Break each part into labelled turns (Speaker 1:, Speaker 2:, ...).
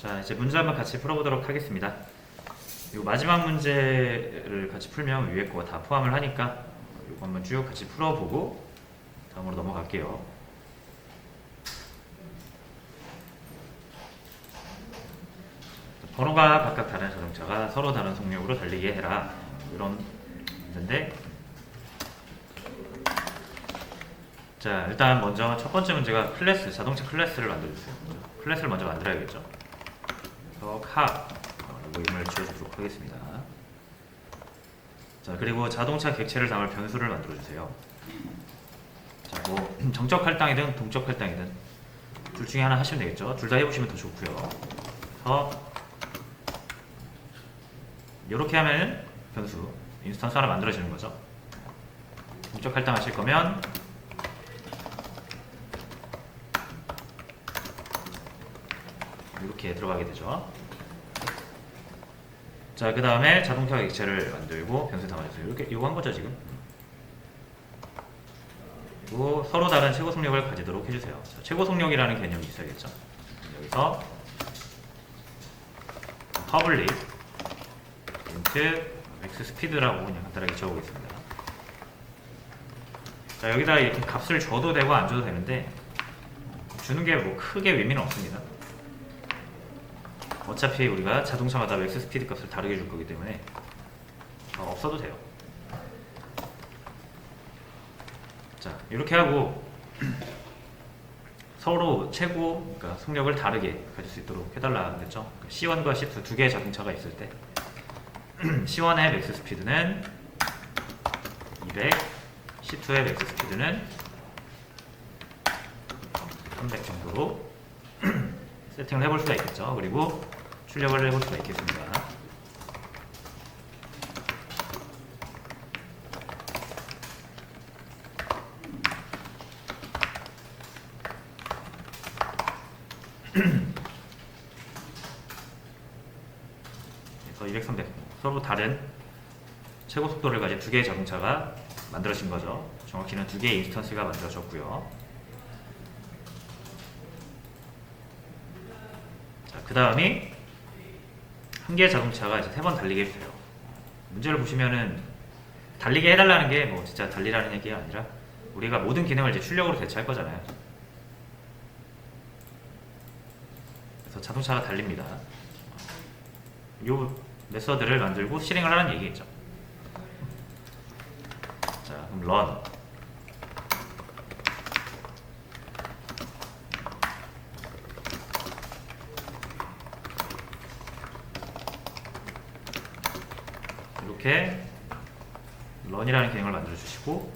Speaker 1: 자, 이제 문제 한번 같이 풀어보도록 하겠습니다. 이 마지막 문제를 같이 풀면 위에 거가 다 포함을 하니까 이거 한번 쭉 같이 풀어보고 다음으로 넘어갈게요. 번호가 각각 다른 자동차가 서로 다른 속력으로 달리게 해라. 이런 문제인데, 자, 일단 먼저 첫 번째 문제가 클래스, 자동차 클래스를 만들어주세요. 클래스를 먼저 만들어야겠죠. 그래서 카 이거 이름을 지어주도록 하겠습니다. 자, 그리고 자동차 객체를 담을 변수를 만들어주세요. 자, 뭐 정적 할당이든 동적 할당이든 둘 중에 하나 하시면 되겠죠. 둘 다 해보시면 더 좋고요. 그래서 이렇게 하면 변수 인스턴스 하나 만들어지는 거죠. 동적 할당 하실 거면 이렇게 들어가게 되죠. 자, 그 다음에 자동차 객체를 만들고 변수 담아주세요. 이렇게 이거 한 거죠 지금. 그리고 서로 다른 최고 속력을 가지도록 해주세요. 자, 최고 속력이라는 개념이 있어야겠죠. 여기서 public int max speed라고 그냥 간단하게 적어보겠습니다. 자, 여기다 이렇게 값을 줘도 되고 안 줘도 되는데 주는 게 뭐 크게 의미는 없습니다. 어차피 우리가 자동차마다 맥스 스피드 값을 다르게 줄 거기 때문에 없어도 돼요. 자, 이렇게 하고 서로 최고, 그러니까 속력을 다르게 가질 수 있도록 해달라 그랬죠. 그러니까 C1과 C2 두 개의 자동차가 있을 때 C1의 맥스 스피드는 200, C2의 맥스 스피드는 300 정도로 세팅을 해볼 수가 있겠죠. 그리고 출력을 해볼 수가 있겠습니다. 그래서 200, 300 서로 다른 최고 속도를 가진 두 개의 자동차가 만들어진 거죠. 정확히는 두 개의 인스턴스가 만들어졌고요. 그 다음이 한 개의 자동차가 이제 3번 달리게 해주세요. 문제를 보시면은 달리게 해달라는 게 뭐 진짜 달리라는 얘기가 아니라 우리가 모든 기능을 이제 출력으로 대체할 거잖아요. 그래서 자동차가 달립니다. 요 메서드를 만들고 실행을 하라는 얘기겠죠. 자, 그럼 run 이렇게 run이라는 기능을 만들어 주시고,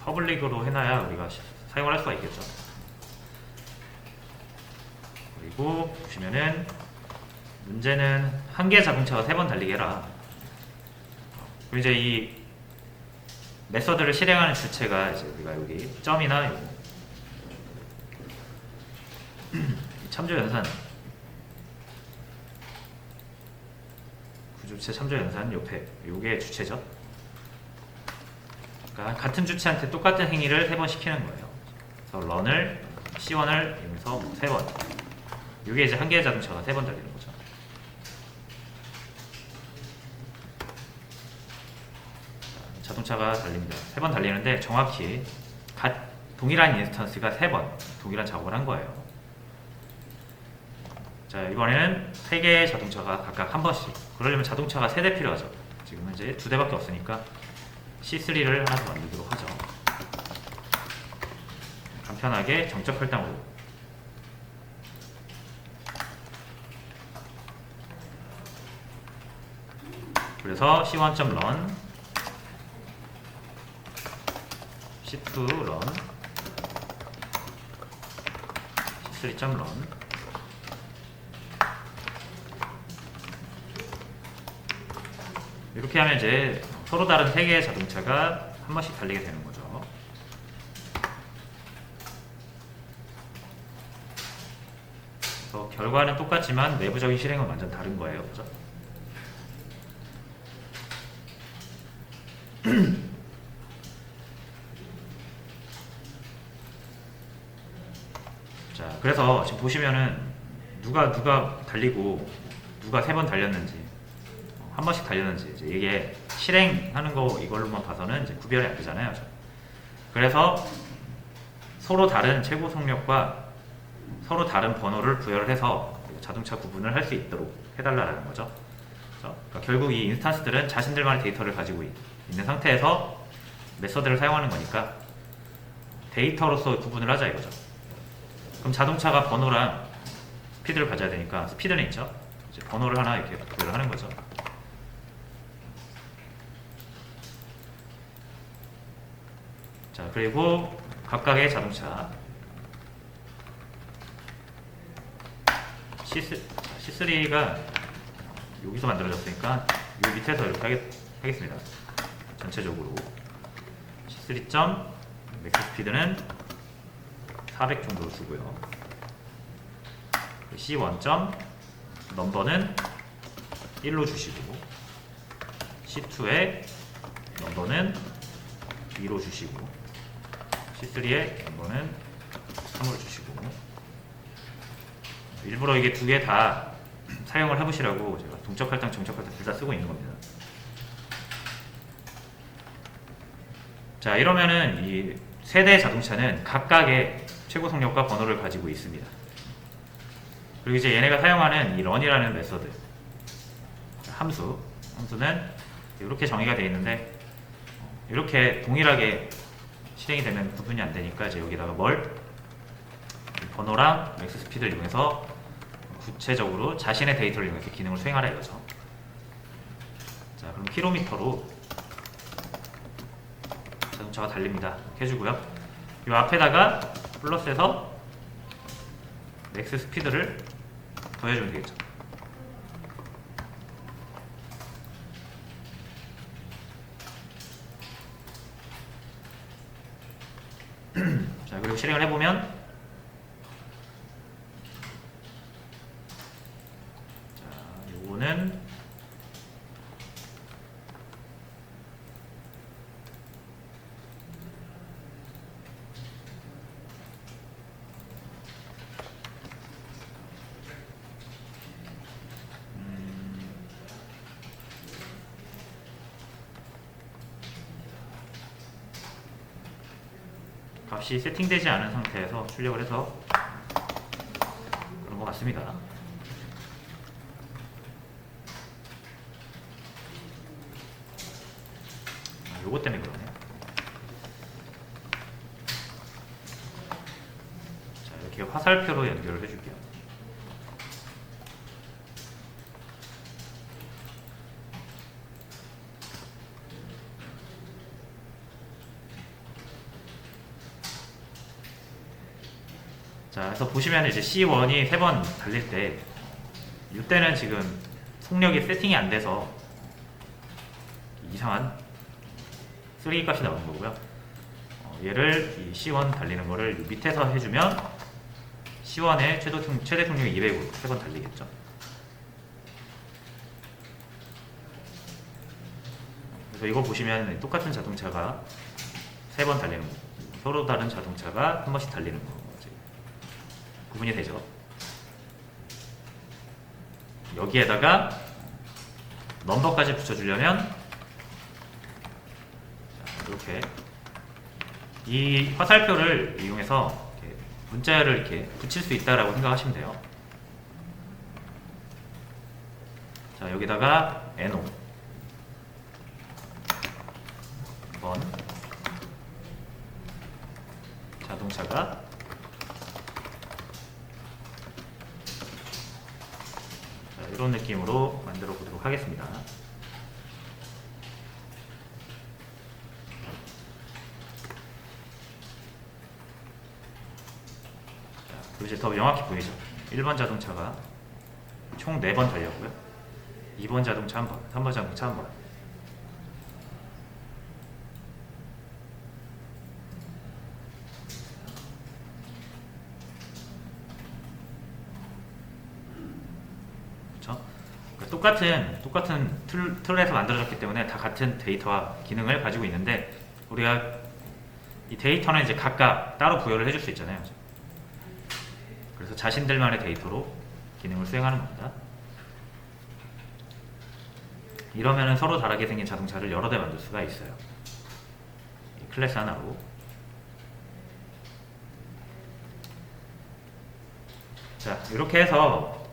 Speaker 1: 퍼블릭으로 해놔야 우리가 사용을 할 수가 있겠죠. 그리고 보시면은 문제는 한 개의 자동차가 3번 달리게 해라. 그리고 이제 이 메서드를 실행하는 주체가 이제 우리가 여기 점이나 요거 참조 연산, 구주체 참조 연산 옆에 요게 주체죠. 그러니까 같은 주체한테 똑같은 행위를 3번 시키는 거예요. 그래서 run을 C1을 여기서 3번. 요게 이제 한 개의 자동차가 3번 달리는 거죠. 자동차가 달립니다. 3번 달리는데 정확히 동일한 인스턴스가 3번 동일한 작업을 한 거예요. 자, 이번에는 3개의 자동차가 각각 한 번씩. 그러려면 자동차가 3대 필요하죠. 지금은 이제 2대밖에 없으니까 C3를 하나 더 만들도록 하죠. 간편하게 정적 할당으로. 그래서 C1.run, C2run, C3.run. 이렇게 하면 이제 서로 다른 3개의 자동차가 한 번씩 달리게 되는 거죠. 그래서 결과는 똑같지만 내부적인 실행은 완전 다른 거예요. 그죠? 그래서 지금 보시면은 누가 달리고 누가 3번 달렸는지 한 번씩 달렸는지 이제 이게 실행하는 거 이걸로만 봐서는 이제 구별이 안 되잖아요. 그래서 서로 다른 최고 속력과 서로 다른 번호를 부여를 해서 자동차 구분을 할 수 있도록 해달라는 거죠. 그러니까 결국 이 인스턴스들은 자신들만의 데이터를 가지고 있는 상태에서 메서드를 사용하는 거니까 데이터로서 구분을 하자 이거죠. 그럼 자동차가 번호랑 스피드를 가져야 되니까 스피드는 있죠. 이제 번호를 하나 이렇게 구별을 하는 거죠. 자, 그리고 각각의 자동차 C3가 여기서 만들어졌으니까 이 밑에서 이렇게 하겠습니다. 전체적으로 C3점 맥스 스피드는 400 정도로 주고요. C1점 넘버는 1로 주시고 C2의 넘버는 2로 주시고 C3의 넘버는 3으로 주시고 일부러 이게 두 개 다 사용을 해보시라고 제가 동적 할당, 정적 할당 둘 다 쓰고 있는 겁니다. 자, 이러면은 이 세대 자동차는 각각의 최고 속력과 번호를 가지고 있습니다. 그리고 이제 얘네가 사용하는 이 run이라는 메서드 함수는 이렇게 정의가 되어 있는데 이렇게 동일하게 실행이 되면 구분이 안 되니까 이제 여기다가 번호랑 맥스 스피드를 이용해서 구체적으로 자신의 데이터를 이용해서 기능을 수행하라 이거죠. 자, 그럼 킬로미터로 자동차가 달립니다. 이렇게 해주고요. 이 앞에다가 플러스해서 맥스 스피드를 더해주면 되겠죠. 자, 그리고 실행을 해보면 자, 요거는 값이 세팅되지 않은 상태에서 출력을 해서 그런 것 같습니다. 요거 때문에 그러네요. 자, 이렇게 화살표로 연결을 해줄게요. 자, 그래서 보시면 이제 C1이 3번 달릴 때 이때는 지금 속력이 세팅이 안 돼서 이상한 3 값이 나오는 거고요. 얘를 이 C1 달리는 거를 밑에서 해주면 C1의 최대 속력이 200으로 3번 달리겠죠. 그래서 이거 보시면 똑같은 자동차가 3번 달리는 거, 서로 다른 자동차가 한 번씩 달리는 거 구분이 되죠. 여기에다가 넘버까지 붙여주려면 이렇게 이 화살표를 이용해서 이렇게 문자를 이렇게 붙일 수 있다라고 생각하시면 돼요. 자, 여기다가 NO 번 자동차가 이런 느낌으로 만들어 보도록 하겠습니다. 그리고 이제 더 명확히 보이죠. 1번 자동차가 총 4번 달렸고요. 2번 자동차 1번, 3번 자동차 1번. 똑같은 틀에서 만들어졌기 때문에 다 같은 데이터와 기능을 가지고 있는데 우리가 이 데이터는 이제 각각 따로 부여를 해줄 수 있잖아요. 그래서 자신들만의 데이터로 기능을 수행하는 겁니다. 이러면은 서로 다르게 생긴 자동차를 여러 대 만들 수가 있어요. 이 클래스 하나로. 자, 이렇게 해서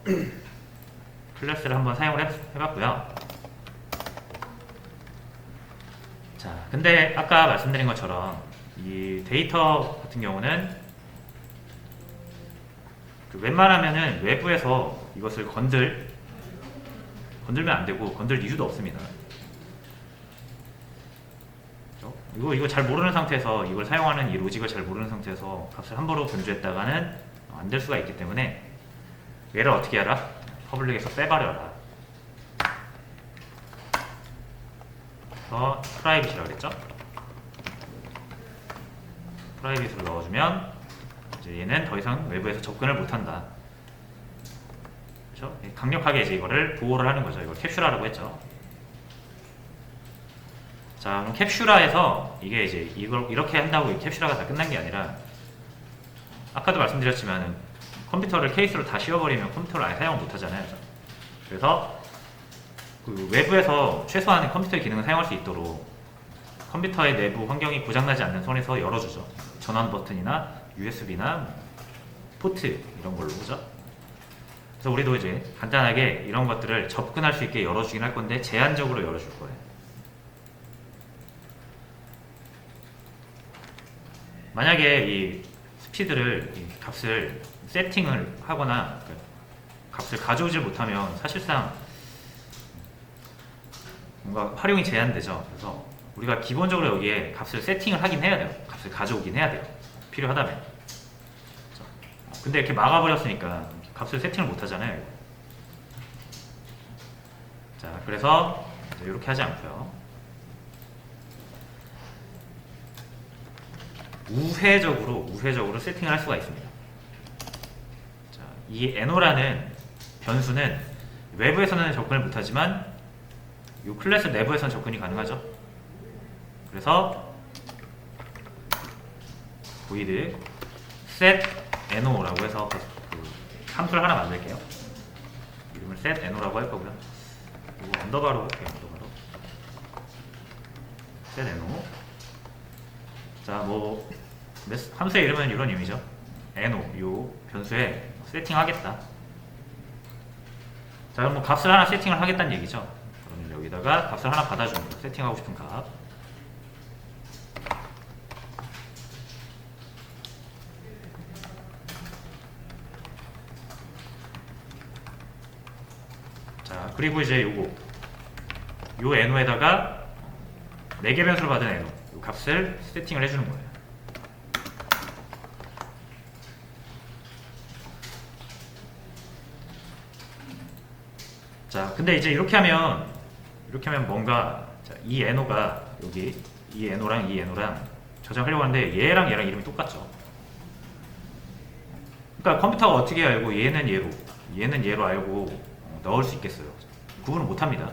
Speaker 1: 클래스를 한번 사용을 해봤고요. 자, 근데 아까 말씀드린 것처럼 이 데이터 같은 경우는 웬만하면은 외부에서 이것을 건들면 안 되고 건들 이유도 없습니다. 그렇죠? 이거 잘 모르는 상태에서 이걸 사용하는 이 로직을 잘 모르는 상태에서 값을 함부로 변조했다가는 안 될 수가 있기 때문에 얘를 어떻게 하라? 퍼블릭에서 빼버려라. 그래서 프라이빗이라고 그랬죠? 프라이빗으로 넣어주면 이제 얘는 더 이상 외부에서 접근을 못한다. 그렇죠? 강력하게 이제 이거를 보호를 하는 거죠. 이걸 캡슐화라고 했죠. 자, 그럼 캡슐화에서 이게 이제 이걸 이렇게 한다고 이 캡슐화가 다 끝난 게 아니라 아까도 말씀드렸지만 컴퓨터를 케이스로 다 씌워버리면 컴퓨터를 아예 사용 못하잖아요. 그래서 그 외부에서 최소한의 컴퓨터의 기능을 사용할 수 있도록 컴퓨터의 내부 환경이 고장나지 않는 선에서 열어주죠. 전원 버튼이나 USB나 포트 이런 걸로 보죠. 그래서 우리도 이제 간단하게 이런 것들을 접근할 수 있게 열어주긴 할 건데 제한적으로 열어줄 거예요. 만약에 이 스피드를 이 값을 세팅을 하거나 값을 가져오질 못하면 사실상 뭔가 활용이 제한되죠. 그래서 우리가 기본적으로 여기에 값을 세팅을 하긴 해야 돼요. 값을 가져오긴 해야 돼요. 필요하다면. 근데 이렇게 막아버렸으니까 값을 세팅을 못 하잖아요. 자, 그래서 이렇게 하지 않고요. 우회적으로 세팅을 할 수가 있습니다. 자, 이 NO라는 변수는 외부에서는 접근을 못하지만 이 클래스 내부에서는 접근이 가능하죠. 그래서 void set NO라고 해서 그 함수를 하나 만들게요. 이름을 set NO라고 할 거고요. 이거 언더바로 할게요. 언더바로 set NO. 자, 뭐 함수의 이름은 이런 의미죠. NO 요 변수에 세팅하겠다. 자, 그럼 뭐 값을 하나 세팅을 하겠다는 얘기죠. 그러면 여기다가 값을 하나 받아줍니다. 세팅하고 싶은 값. 자, 그리고 이제 요 NO에다가 4개 변수를 받은 NO 요 값을 세팅을 해주는 거예요. 자, 근데 이제 이렇게 하면 뭔가 자, 이 NO가 여기 이 NO랑 저장하려고 하는데 얘랑 이름이 똑같죠. 그러니까 컴퓨터가 어떻게 알고 얘는 얘로 알고 넣을 수 있겠어요. 구분을 못합니다.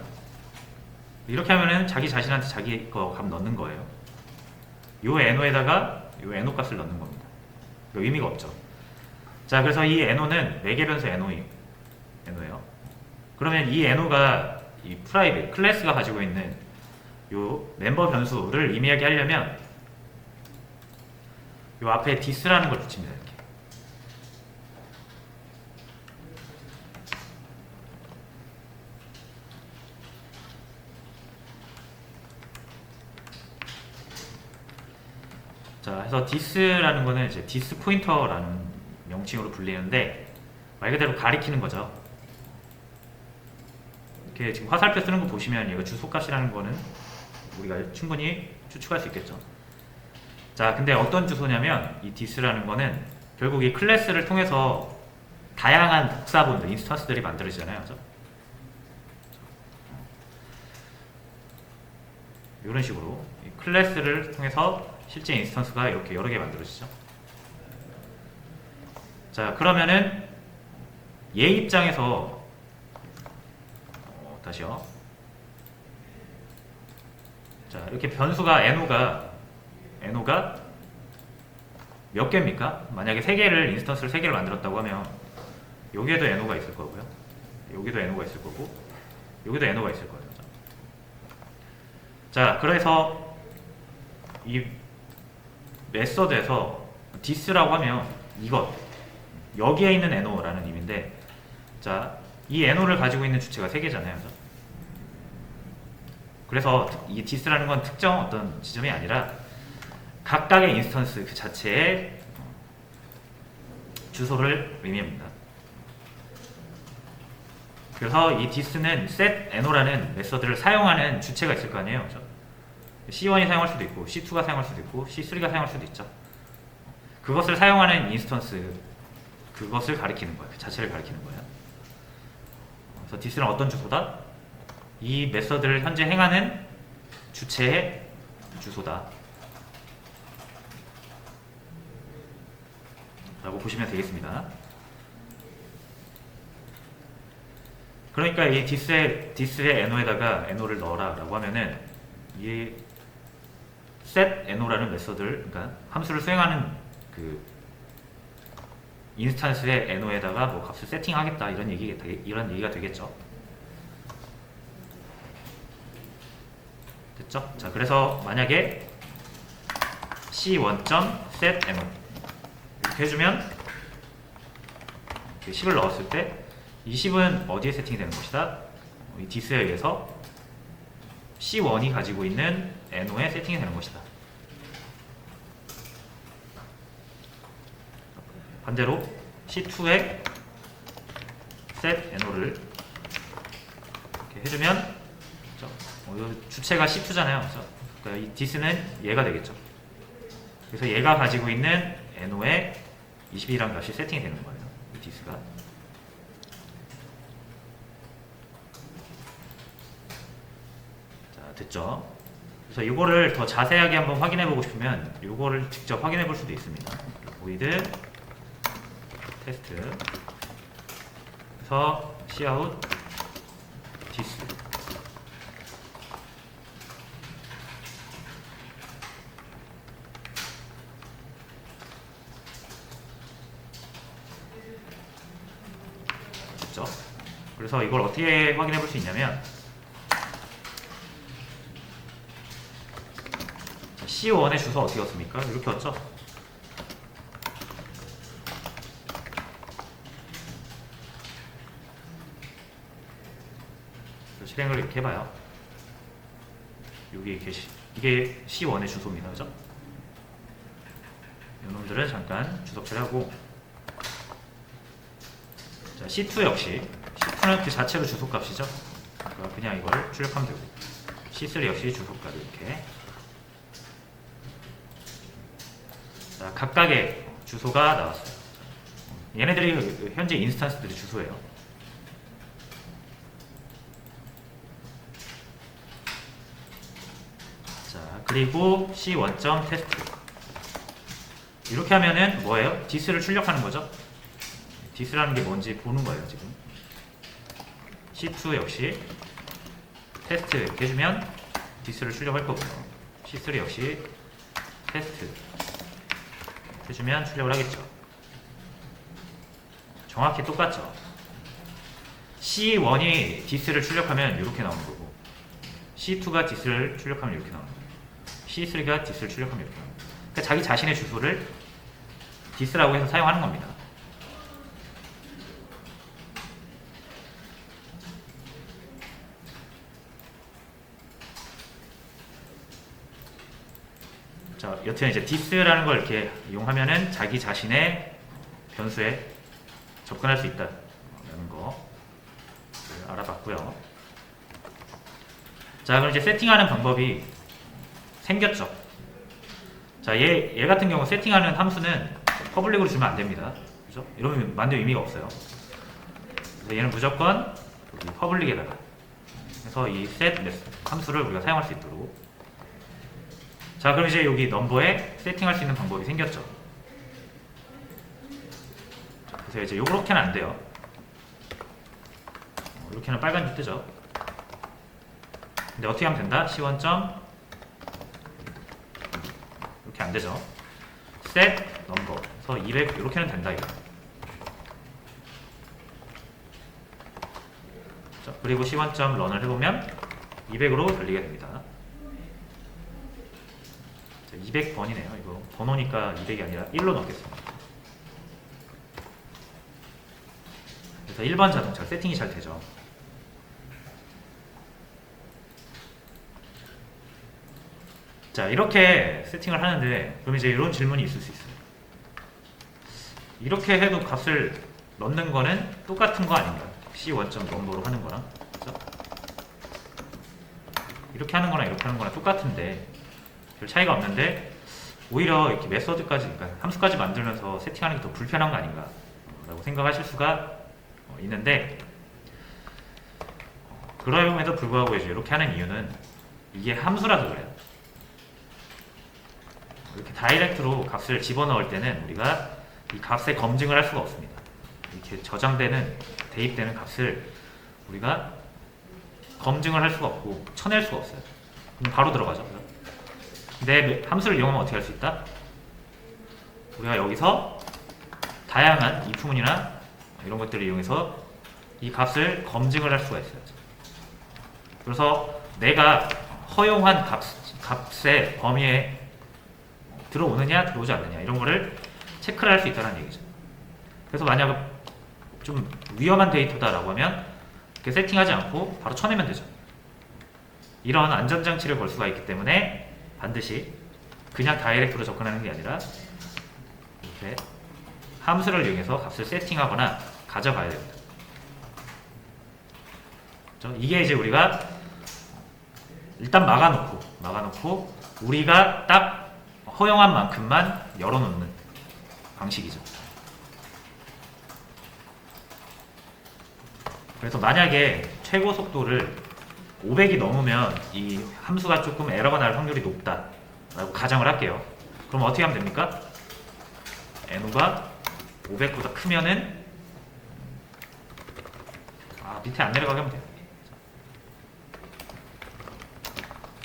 Speaker 1: 이렇게 하면은 자기 자신한테 자기 거 값 넣는 거예요. 요 NO에다가 요 NO 값을 넣는 겁니다. 의미가 없죠. 자, 그래서 이 NO는 4개 변수 NO예요. 그러면 이 NO가 이 프라이빗 클래스가 가지고 있는 요 멤버 변수를 의미하게 하려면 요 앞에 this라는 걸 붙입니다. 이렇게. 자, 그래서 this라는 거는 이제 this 포인터라는 명칭으로 불리는데 말 그대로 가리키는 거죠. 이렇게 지금 화살표 쓰는 거 보시면 얘가 주소값이라는 거는 우리가 충분히 추측할 수 있겠죠. 자, 근데 어떤 주소냐면 이 this라는 거는 결국 이 클래스를 통해서 다양한 복사본들, 인스턴스들이 만들어지잖아요. 그죠? 이런 식으로 이 클래스를 통해서 실제 인스턴스가 이렇게 여러 개 만들어지죠. 자, 그러면은 얘 입장에서 다시요. 자, 이렇게 변수가 NO가 몇 개입니까? 만약에 3개를 인스턴스를 3개를 만들었다고 하면 여기에도 NO가 있을 거고요. 여기도 NO가 있을 거고 여기도 NO가 있을 거예요. 자, 그래서 이 메서드에서 this라고 하면 이것 여기에 있는 NO라는 의미인데, 자, 이 NO를 가지고 있는 주체가 3개잖아요. 그래서 이 this라는 건 특정 어떤 지점이 아니라 각각의 인스턴스 그 자체의 주소를 의미합니다. 그래서 이 this는 set NO라는 메서드를 사용하는 주체가 있을 거 아니에요. 그렇죠? C1이 사용할 수도 있고 C2가 사용할 수도 있고 C3가 사용할 수도 있죠. 그것을 사용하는 인스턴스, 그것을 가리키는 거예요. 그 자체를 가리키는 거예요. 그래서 this는 어떤 주소다? 이 메서드를 현재 행하는 주체의 주소다 라고 보시면 되겠습니다. 그러니까 이 this의 NO에다가 NO를 넣어라 라고 하면은 이 set NO라는 메서드를, 그러니까 함수를 수행하는 그 인스턴스의 NO에다가 뭐 값을 세팅하겠다 이런 얘기가 되겠죠. 됐죠? 자, 그래서 만약에 c1.setNO 이렇게 해주면 10을 넣었을 때 이 10은 어디에 세팅이 되는 것이다? 이 this에 의해서 C1이 가지고 있는 NO에 세팅이 되는 것이다. 반대로 C2의 set NO를 이렇게 해주면, 주체가 C2잖아요. 그러니까 이 this는 얘가 되겠죠. 그래서 얘가 가지고 있는 NO에 20이라는 값이 세팅이 되는 거예요. 이 this가. 됐죠? 그래서 이거를 더 자세하게 한번 확인해 보고 싶으면 이거를 직접 확인해 볼 수도 있습니다. void test 그래서 cout this 됐죠? 그래서 이걸 어떻게 확인해 볼 수 있냐면 C1의 주소 어떻게 왔습니까? 이렇게 왔죠? 실행을 이렇게 해봐요. 여기 이게 C1의 주소입니다. 그죠? 이놈들은 잠깐 주소 처리하고, 자, C2 역시 C2는 그 자체로 주소값이죠. 그러니까 그냥 이걸 출력하면 되고, C3 역시 주소값 이렇게. 자, 각각의 주소가 나왔어요. 얘네들이 현재 인스턴스들의 주소예요. 자, 그리고 c1.test 이렇게 하면은 뭐예요? this를 출력하는 거죠. this라는 게 뭔지 보는 거예요. 지금 c2 역시 테스트 이렇게 해주면 this를 출력할 거고요. c3 역시 테스트 해주면 출력을 하겠죠. 정확히 똑같죠. C1이 this를 출력하면 이렇게 나오는 거고, C2가 this를 출력하면 이렇게 나오는 거고, C3가 this를 출력하면 이렇게 나오는 거고. 그러니까 자기 자신의 주소를 this라고 해서 사용하는 겁니다. 자, 여튼 이제 this라는 걸 이렇게 이용하면은 자기 자신의 변수에 접근할 수 있다라는 거 알아봤고요. 자, 그럼 이제 세팅하는 방법이 생겼죠. 자, 얘 같은 경우 세팅하는 함수는 퍼블릭으로 주면 안 됩니다. 그죠? 이러면 만들 의미가 없어요. 그래서 얘는 무조건 여기 퍼블릭에다가 해서 이 set 함수를 우리가 사용할 수 있도록. 자, 그럼 이제 여기 넘버에 세팅할 수 있는 방법이 생겼죠. 자, 그래서 이제 요렇게는 안 돼요. 이렇게는 빨간색 뜨죠. 근데 어떻게 하면 된다? C1. 이렇게 안 되죠. set 넘버. 그래서 200 이렇게는 된다 이거. 자, 그리고 C1점 런을 해보면 200으로 달리게 됩니다. 200번이네요. 이거 번호니까 200이 아니라 1로 넣겠습니다. 그래서 1번 자동차 세팅이 잘 되죠. 자, 이렇게 세팅을 하는데 그럼 이제 이런 질문이 있을 수 있어요. 이렇게 해도 값을 넣는 거는 똑같은 거 아닌가? C1점 넘버로 하는 거랑, 그렇죠? 이렇게 하는 거랑 이렇게 하는 거랑 똑같은데 별 차이가 없는데 오히려 이렇게 메서드까지, 그러니까 함수까지 만들면서 세팅하는 게 더 불편한 거 아닌가 라고 생각하실 수가 있는데, 그럼에도 불구하고 이제 이렇게 하는 이유는 이게 함수라서 그래요. 이렇게 다이렉트로 값을 집어넣을 때는 우리가 이 값의 검증을 할 수가 없습니다. 이렇게 저장되는, 대입되는 값을 우리가 검증을 할 수가 없고 쳐낼 수가 없어요. 그럼 바로 들어가죠. 근데 함수를 이용하면 어떻게 할 수 있다? 우리가 여기서 다양한 if문이나 이런 것들을 이용해서 이 값을 검증을 할 수가 있어요. 그래서 내가 허용한 값의 범위에 들어오느냐 들어오지 않느냐 이런 거를 체크를 할 수 있다는 얘기죠. 그래서 만약 좀 위험한 데이터다라고 하면 이렇게 세팅하지 않고 바로 쳐내면 되죠. 이런 안전장치를 걸 수가 있기 때문에 반드시 그냥 다이렉트로 접근하는 게 아니라 이렇게 함수를 이용해서 값을 세팅하거나 가져가야 됩니다. 그렇죠? 이게 이제 우리가 일단 막아놓고 우리가 딱 허용한 만큼만 열어놓는 방식이죠. 그래서 만약에 최고 속도를 500이 넘으면 이 함수가 조금 에러가 날 확률이 높다 라고 가정을 할게요. 그럼 어떻게 하면 됩니까? n가 500보다 크면은 밑에 안 내려가게 하면 돼요.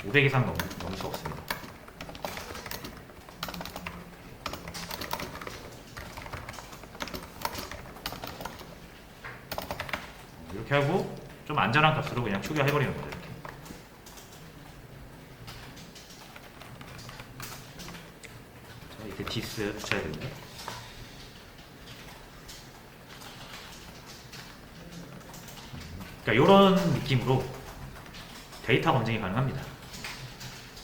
Speaker 1: 500 이상 넘을 수 없습니다. 이렇게 하고 좀 안전한 값으로 그냥 추가해버리는 거죠. 이렇게. 자, 이렇게 디스 붙여야 됩니다. 그러니까 이런 느낌으로 데이터 검증이 가능합니다.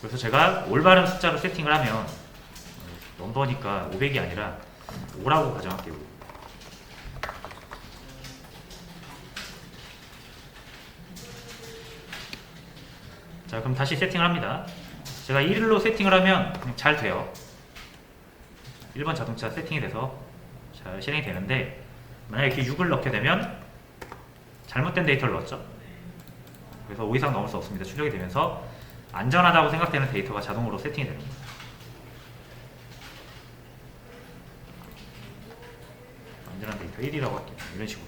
Speaker 1: 그래서 제가 올바른 숫자로 세팅을 하면 넘버니까 500이 아니라 5라고 가정할게요. 자, 그럼 다시 세팅을 합니다. 제가 1로 세팅을 하면 그냥 잘 돼요. 1번 자동차 세팅이 돼서 잘 실행이 되는데, 만약에 이렇게 6을 넣게 되면 잘못된 데이터를 넣었죠. 그래서 5 이상 넘을 수 없습니다. 출력이 되면서 안전하다고 생각되는 데이터가 자동으로 세팅이 됩니다. 안전한 데이터 1이라고 할게요. 이런 식으로.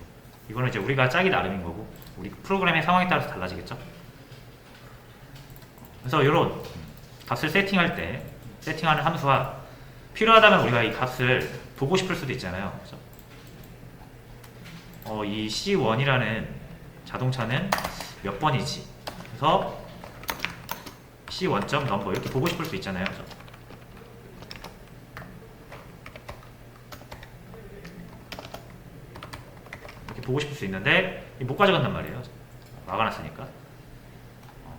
Speaker 1: 이거는 이제 우리가 짜기 나름인 거고, 우리 프로그램의 상황에 따라서 달라지겠죠. 그래서 이런 값을 세팅할 때, 세팅하는 함수와 필요하다면 우리가 이 값을 보고 싶을 수도 있잖아요. 그렇죠? 이 C1이라는 자동차는 몇 번이지? 그래서 C1점 넘버 이렇게 보고 싶을 수 있잖아요. 그렇죠? 이렇게 보고 싶을 수 있는데 못 가져간단 말이에요. 막아놨으니까.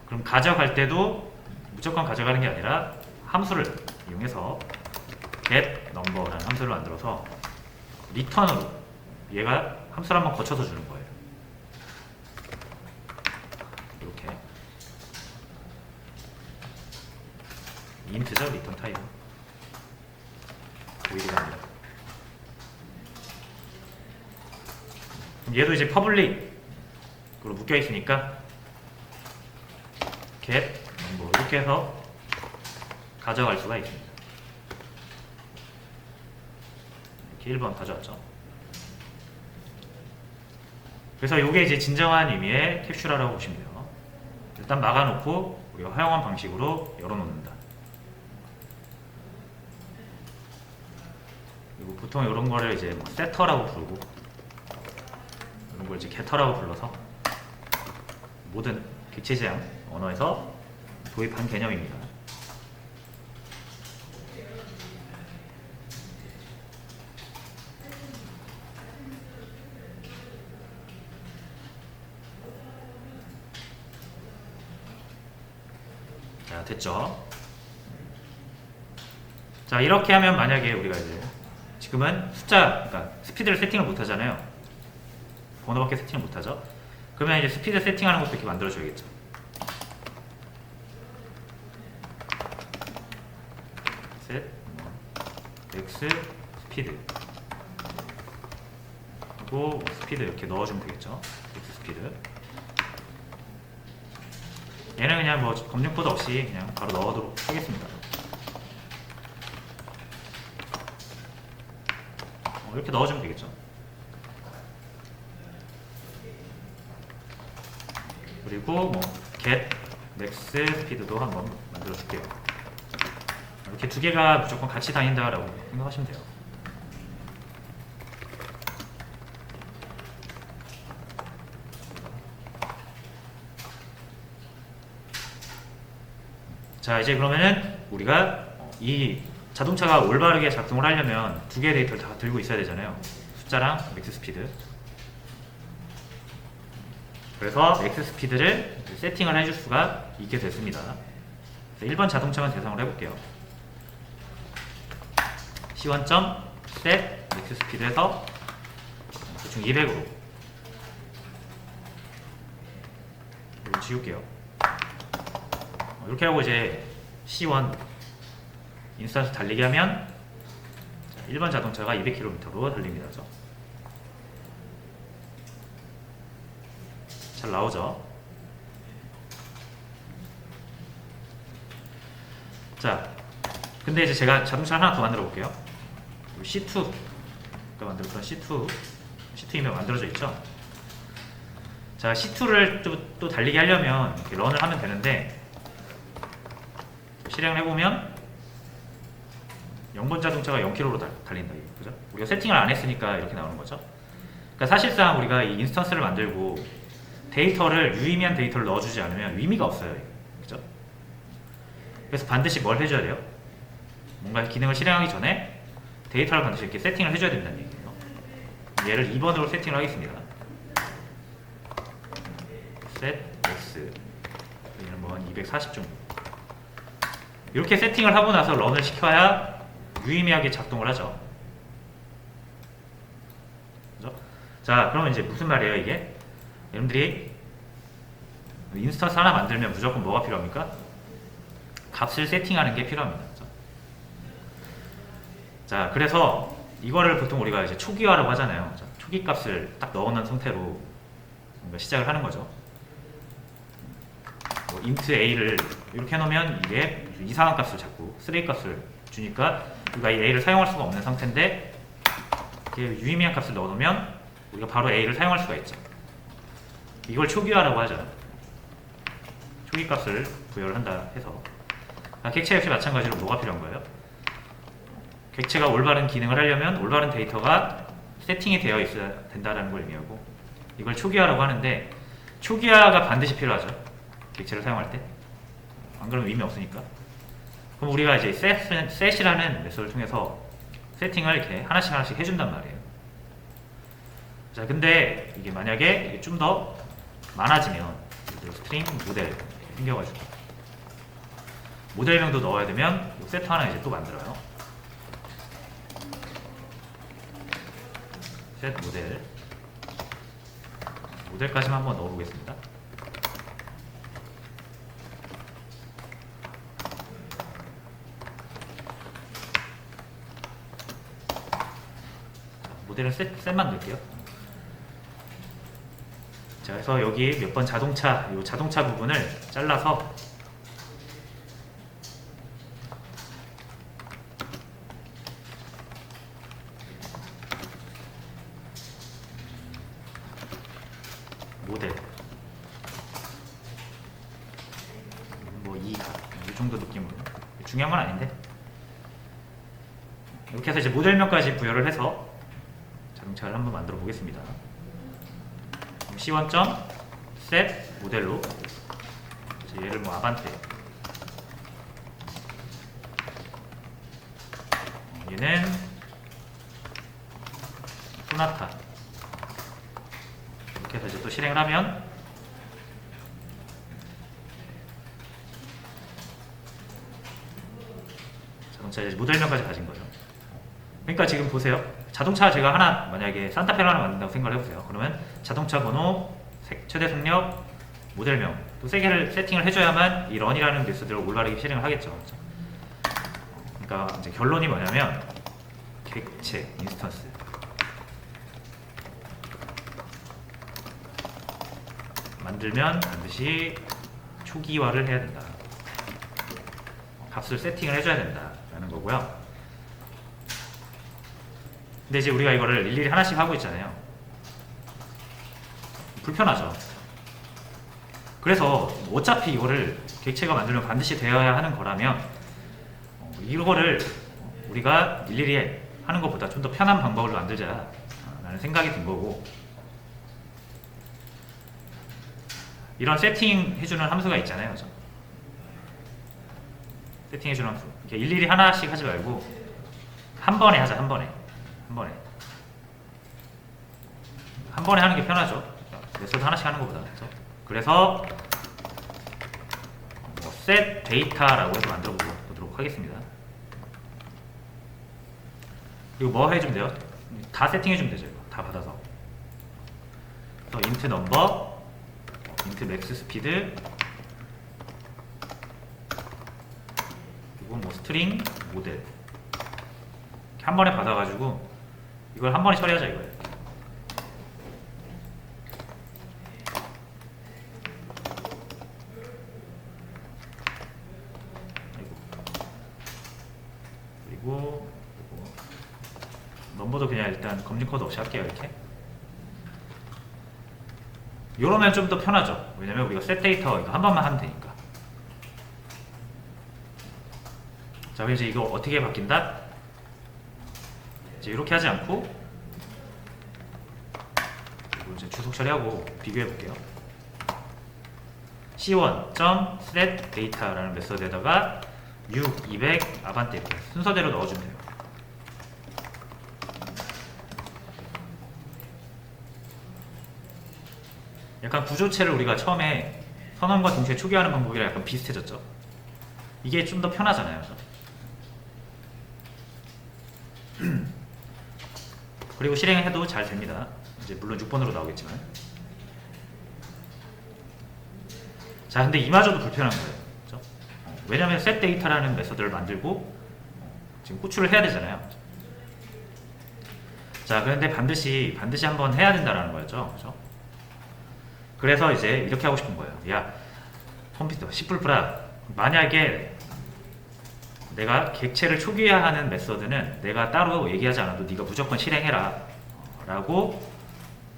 Speaker 1: 그럼 가져갈 때도 무조건 가져가는 게 아니라 함수를 이용해서 get number라는 함수를 만들어서 return으로 얘가 함수를 한번 거쳐서 주는 거예요. 이렇게 int죠, return 타입. 보이게 합니다. 얘도 이제 public으로 묶여 있으니까 get number 이렇게 해서 가져갈 수가 있습니다. 이렇게 1번 가져왔죠. 그래서 이게 이제 진정한 의미의 캡슐화라고 보시면 돼요. 일단 막아놓고 우리가 허용한 방식으로 열어놓는다. 보통 이런 거를 이제 뭐 세터라고 부르고 이런 걸 이제 게터라고 불러서 모든 객체 지향 언어에서 도입한 개념입니다. 자, 됐죠? 자, 이렇게 하면 만약에 우리가 이제 지금은 숫자, 그러니까 스피드를 세팅을 못 하잖아요. 번호밖에 세팅을 못 하죠. 그러면 이제 스피드 세팅하는 것도 이렇게 만들어줘야겠죠. 셋, 맥스, 스피드. 그리고 스피드 이렇게 넣어주면 되겠죠. 맥스 스피드. 얘는 그냥 뭐 검증 코드 없이 그냥 바로 넣어도록 하겠습니다. 이렇게 넣어주면 되겠죠. 그리고 뭐 get max 스피드도 한번 만들어 줄게요. 이렇게 두 개가 무조건 같이 다닌다라고 생각하시면 돼요. 자, 이제 그러면은 우리가 이 자동차가 올바르게 작동을 하려면 두 개의 데이터를 다 들고 있어야 되잖아요. 숫자랑 맥스 스피드. 그래서 맥스 스피드를 세팅을 해줄 수가 있게 됐습니다. 1번 자동차만 대상으로 해볼게요. C1.set 맥스 스피드에서 대충 200으로 지울게요. 이렇게 하고 이제 C1 인스턴스 달리게 하면 1번 자동차가 200km로 달립니다. 잘 나오죠? 자, 근데 이제 제가 자동차 하나 더 만들어 볼게요. C2 아까 만들었던 C2 이미 만들어져 있죠? 자, C2를 또 달리게 하려면 이렇게 런을 하면 되는데 실행을 해보면 0번 자동차가 0km로 달린다. 그죠? 우리가 세팅을 안 했으니까 이렇게 나오는 거죠. 그러니까 사실상 우리가 이 인스턴스를 만들고 데이터를 유의미한 데이터를 넣어주지 않으면 의미가 없어요. 그죠? 그래서 반드시 뭘 해줘야 돼요? 뭔가 기능을 실행하기 전에 데이터를 반드시 이렇게 세팅을 해줘야 된다는 얘기예요. 얘를 2번으로 세팅을 하겠습니다. set x 얘는 뭐 240 정도. 이렇게 세팅을 하고 나서 런을 시켜야 유의미하게 작동을 하죠. 그죠? 자, 그러면 이제 무슨 말이에요, 이게? 여러분들이 인스턴스 하나 만들면 무조건 뭐가 필요합니까? 값을 세팅하는 게 필요합니다. 그죠? 자, 그래서 이거를 보통 우리가 이제 초기화라고 하잖아요. 자, 초기 값을 딱 넣어놓은 상태로 뭔가 시작을 하는 거죠. 뭐 int a를 이렇게 해놓으면 이게 이상한 값을 자꾸 쓰레기 값을 주니까 우리가 이 a를 사용할 수가 없는 상태인데 이렇게 유의미한 값을 넣어놓으면 우리가 바로 a를 사용할 수가 있죠. 이걸 초기화라고 하죠. 초기 값을 부여를 한다 해서 객체 역시 마찬가지로 뭐가 필요한 거예요? 객체가 올바른 기능을 하려면 올바른 데이터가 세팅이 되어 있어야 된다는 걸 의미하고 이걸 초기화라고 하는데 초기화가 반드시 필요하죠. 객체를 사용할 때. 안 그러면 의미 없으니까. 그럼 우리가 이제 set이라는 메소드를 통해서 세팅을 이렇게 하나씩 해준단 말이에요. 자, 근데 이게 만약에 좀 더 많아지면 스트링 모델 생겨가지고 모델명도 넣어야 되면 세트 하나 이제 또 만들어요. set 모델까지만 한번 넣어보겠습니다. 모델은 셋만 넣을게요. 자, 그래서 여기 몇 번 자동차, 이 자동차 부분을 잘라서 모델 뭐 이 정도 느낌으로 중요한 건 아닌데 이렇게 해서 이제 모델명까지 부여를 해서 자동차를 한번 만들어 보겠습니다. C1.set 모델로 얘를 뭐 아반떼, 얘는 소나타, 이렇게 해서 이제 또 실행을 하면 자동차 이제 모델명까지 가진 거죠. 그러니까 지금 보세요. 자동차 제가 하나, 만약에 산타페를 하나 만든다고 생각을 해보세요. 그러면 자동차 번호, 최대 속력, 모델명 또 3개를 세팅을 해줘야만 이 런이라는 메소드를 올바르게 실행을 하겠죠. 그러니까 이제 결론이 뭐냐면 객체, 인스턴스 만들면 반드시 초기화를 해야 된다. 값을 세팅을 해줘야 된다라는 거고요. 근데 이제 우리가 이거를 일일이 하나씩 하고 있잖아요. 불편하죠. 그래서 어차피 이거를 객체가 만들면 반드시 되어야 하는 거라면 이거를 우리가 일일이 하는 것보다 좀 더 편한 방법을 만들자 라는 생각이 든 거고, 이런 세팅 해주는 함수가 있잖아요. 그죠? 세팅 해주는 함수 이렇게 일일이 하나씩 하지 말고 한 번에 하자. 한 번에 하는 게 편하죠. 메소드 하나씩 하는 것보다. 그렇죠? 그래서 set data라고 해서 만들어 보도록 하겠습니다. 그리고 뭐 해주면 돼요? 다 세팅해주면 되죠. 이거 다 받아서. 그래서 int number, int max speed, 그리고 뭐 string model 이렇게 한 번에 받아가지고 이걸 한 번에 처리하자 이거예요. 그리고 넘버도 그냥 일단 검증 코드 없이 할게요. 이렇게 이러면 좀 더 편하죠. 왜냐면 우리가 set 데이터 이거 한 번만 하면 되니까. 자, 그럼 이제 이거 어떻게 바뀐다? 이제 이렇게 하지 않고 그리고 이제 주석 처리하고 비교해 볼게요. c1.set data라는 메서드에다가 6, 200, 아반떼 이렇게 순서대로 넣어주면 돼요. 약간 구조체를 우리가 처음에 선언과 동시에 초기화하는 방법이랑 약간 비슷해졌죠. 이게 좀 더 편하잖아요. 그리고 실행해도 잘 됩니다. 이제 물론 6번으로 나오겠지만. 자, 근데 이마저도 불편한 거예요. 그렇죠? 왜냐면 set data라는 메서드를 만들고 지금 호출을 해야 되잖아요. 자, 그런데 반드시 한번 해야 된다라는 거였죠. 그렇죠? 그래서 이제 이렇게 하고 싶은 거예요. 야, 컴퓨터 C++, 만약에 내가 객체를 초기화하는 메서드는 내가 따로 얘기하지 않아도 네가 무조건 실행해라 라고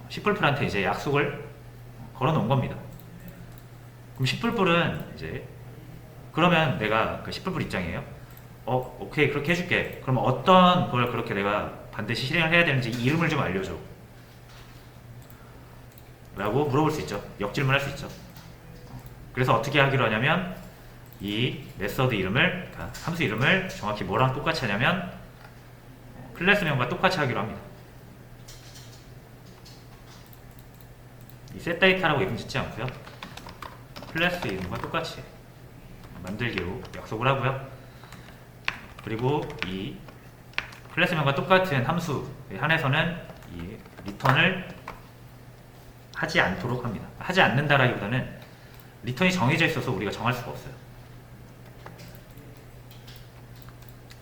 Speaker 1: C++한테 이제 약속을 걸어 놓은 겁니다. 그럼 C++은 이제 그러면 내가 그 C++ 입장이에요. 오케이, 그렇게 해줄게. 그럼 어떤 걸 그렇게 내가 반드시 실행을 해야 되는지 이름을 좀 알려줘 라고 물어볼 수 있죠. 역질문할 수 있죠. 그래서 어떻게 하기로 하냐면 이 메서드 이름을, 그러니까 함수 이름을 정확히 뭐랑 똑같이 하냐면 클래스명과 똑같이 하기로 합니다. 이 setData라고 이름 짓지 않고요. 클래스 이름과 똑같이 만들기로 약속을 하고요. 그리고 이 클래스명과 똑같은 함수에 한해서는 이 리턴을 하지 않도록 합니다. 하지 않는다라기보다는 리턴이 정해져 있어서 우리가 정할 수가 없어요.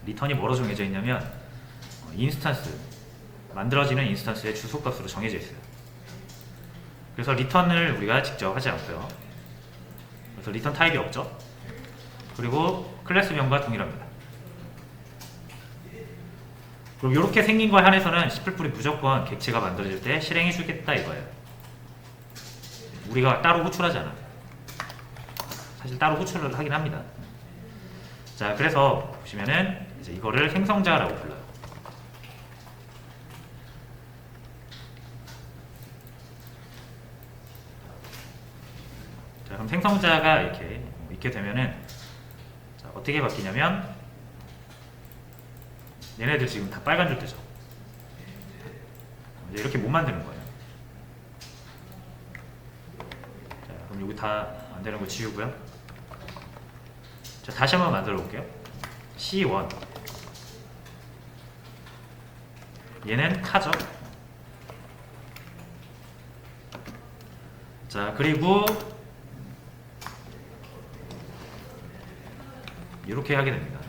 Speaker 1: 리턴이 뭐로 정해져 있냐면 인스턴스, 만들어지는 인스턴스의 주소값으로 정해져 있어요. 그래서 리턴을 우리가 직접 하지 않고요. 그래서 리턴 타입이 없죠. 그리고 클래스명과 동일합니다. 그럼 이렇게 생긴 거에 한해서는 C++이 무조건 객체가 만들어질 때 실행해 주겠다 이거예요. 우리가 따로 호출하지 않아요. 사실 따로 호출을 하긴 합니다. 자, 그래서 보시면은 이제 이거를 생성자라고 불러요. 그럼 생성자가 이렇게 있게 되면은 자, 어떻게 바뀌냐면 얘네들 지금 다 빨간 줄 뜨죠. 이제 이렇게 못 만드는 거예요. 자, 그럼 여기 다 만드는 거 지우고요. 자, 다시 한번 만들어 볼게요. C1 얘는 카죠. 자, 그리고 이렇게 하게 됩니다.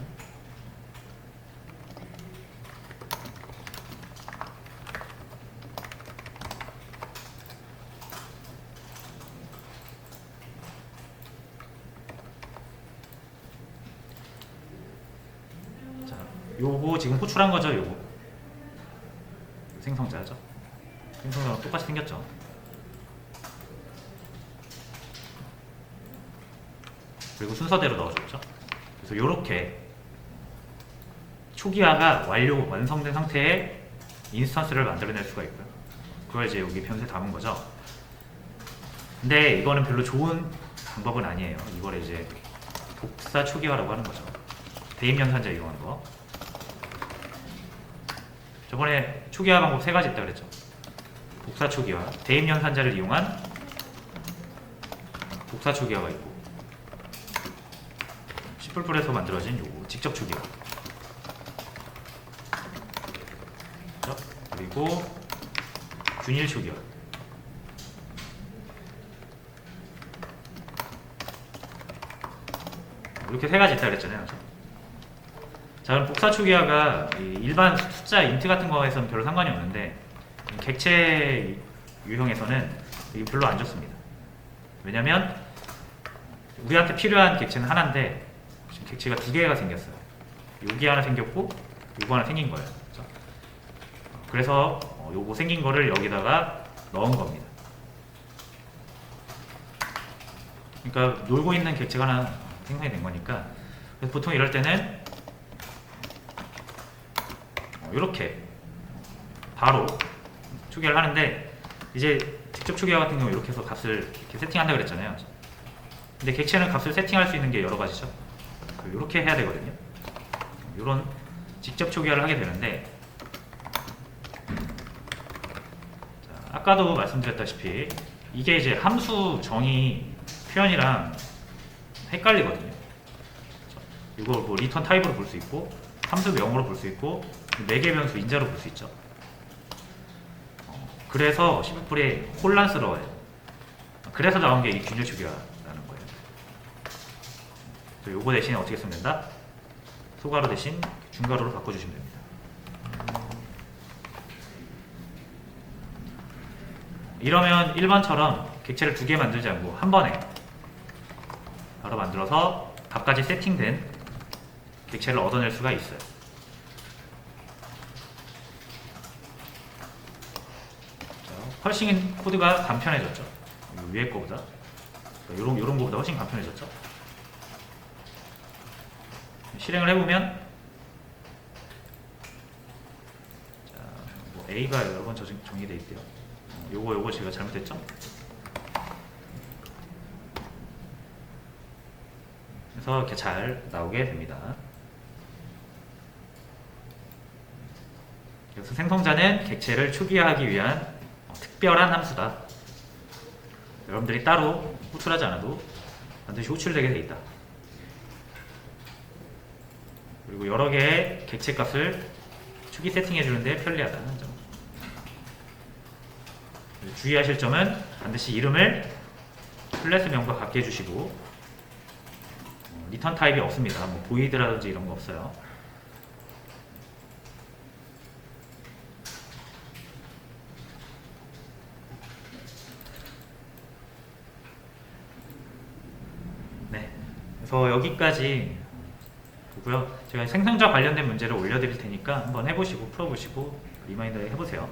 Speaker 1: 자, 요거 지금 호출한 거죠, 요거. 생성자죠. 생성자랑 똑같이 생겼죠. 그리고 순서대로 넣어줬죠. 그래서 이렇게 초기화가 완성된 상태의 인스턴스를 만들어낼 수가 있고요. 그걸 이제 여기 변수에 담은 거죠. 근데 이거는 별로 좋은 방법은 아니에요. 이걸 이제 복사 초기화라고 하는 거죠. 대입 연산자 이용한 거. 저번에 초기화 방법 3가지 있다고 그랬죠. 복사 초기화, 대입 연산자를 이용한 복사 초기화가 있고 C++에서 만들어진 요거 직접 초기화, 그리고 균일 초기화. 이렇게 3가지 있다고 그랬잖아요. 자, 그럼 복사 초기화가 일반 숫자 인트 같은 거에서는 별로 상관이 없는데 객체 유형에서는 이게 별로 안 좋습니다. 왜냐면 우리한테 필요한 객체는 하나인데 지금 객체가 2개가 생겼어요. 여기 하나 생겼고 요거 하나 생긴 거예요. 그래서 요거 생긴 거를 여기다가 넣은 겁니다. 그러니까 놀고 있는 객체가 하나 생성이 된 거니까. 그래서 보통 이럴 때는 이렇게 바로 초기화를 하는데, 이제 직접 초기화 같은 경우 이렇게 해서 값을 이렇게 세팅한다 그랬잖아요. 근데 객체는 값을 세팅할 수 있는 게 여러 가지죠. 이렇게 해야 되거든요. 이런 직접 초기화를 하게 되는데, 자, 아까도 말씀드렸다시피 이게 이제 함수 정의 표현이랑 헷갈리거든요. 이걸 뭐 리턴 타입으로 볼 수 있고 함수 명으로 볼 수 있고 매개 변수 인자로 볼 수 있죠. 그래서 C++이 혼란스러워요. 그래서 나온 게 이 균열 초기화라는 거예요. 요거 대신에 어떻게 쓰면 된다? 소가로 대신 중가로로 바꿔주시면 됩니다. 이러면 1번처럼 객체를 2개 만들지 않고 한 번에 바로 만들어서 값까지 세팅된 객체를 얻어낼 수가 있어요. 자, 훨씬 코드가 간편해졌죠. 위에 거보다. 요런 거보다 훨씬 간편해졌죠. 실행을 해보면, 자, 뭐 A가 여러 번 정의되어 있대요. 요거 제가 잘못했죠? 그래서 이렇게 잘 나오게 됩니다. 그래서 생성자는 객체를 초기화하기 위한 특별한 함수다. 여러분들이 따로 호출하지 않아도 반드시 호출되게 돼 있다. 그리고 여러 개의 객체 값을 초기 세팅해 주는데 편리하다는 점. 주의하실 점은 반드시 이름을 클래스 명과 같게 해주시고, 리턴 타입이 없습니다. 뭐 보이드라든지 이런 거 없어요. 네, 그래서 여기까지 보고요. 제가 생성자 관련된 문제를 올려드릴 테니까 한번 해보시고 풀어보시고 리마인더 해보세요.